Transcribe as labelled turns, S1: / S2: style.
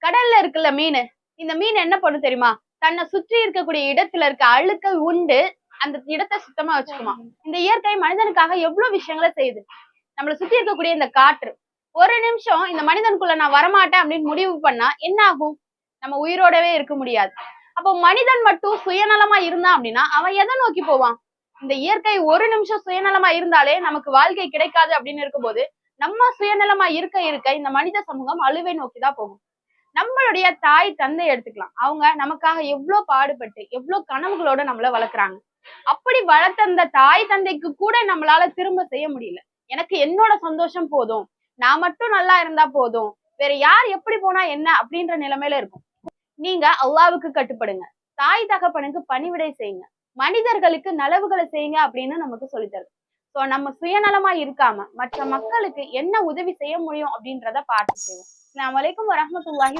S1: கடல்ல இருக்குல்ல மீன், இந்த மீன் என்ன பண்ணும் தெரியுமா? தன்னை சுற்றி இருக்கக்கூடிய இடத்துல இருக்க அழுக்க உண்டு அந்த இடத்தை சுத்தமா வச்சுக்குமா. இந்த இயற்கை மனிதனுக்காக எவ்வளவு விஷயங்களை செய்யுது. நம்மளை சுத்தி இருக்கக்கூடிய இந்த காற்று, ஒரு நிமிஷம் இந்த மனிதனுக்குள்ள நான் வரமாட்டேன் அப்படின்னு முடிவு பண்ணா என்ன ஆகும்? நம்ம உயிரோடவே இருக்க முடியாது. அப்போ மனிதன் மட்டும் சுயநலமா இருந்தான் அப்படின்னா அவன் எதை நோக்கி போவான்? இந்த இயற்கை ஒரு நிமிஷம் சுயநலமா இருந்தாலே நமக்கு வாழ்க்கை கிடைக்காது அப்படின்னு இருக்கும்போது நம்ம சுயநலமா இருக்க இருக்க இந்த மனித சமூகம் அழிவை நோக்கிதான் போகும். நம்மளுடைய தாய் தந்தை எடுத்துக்கலாம். அவங்க நமக்காக எவ்வளவு பாடுபட்டு எவ்வளவு கனவுகளோட நம்மள வளர்க்குறாங்க. அப்படி வளர்த்த அந்த தாய் தந்தைக்கு கூட நம்மளால திரும்ப செய்ய முடியல. எனக்கு என்னோட சந்தோஷம் போதும், நான் மட்டும் நல்லா இருந்தா போதும், வேற யார் எப்படி போனா என்ன அப்படின்ற நிலைமையில இருக்கும். நீங்க அல்லாவுக்கு கட்டுப்படுங்க, தாய் தகப்பனுக்கு பணிவிடை செய்யுங்க, மனிதர்களுக்கு நலவுகளை செய்யுங்க அப்படின்னு நமக்கு சொல்லித்தருது. சோ நம்ம சுயநலமா இருக்காம மற்ற மக்களுக்கு என்ன உதவி செய்ய முடியும் அப்படின்றத பார்த்து செய்வோம். அஸ்ஸலாமு அலைக்கும் வரஹ்மத்துல்லாஹி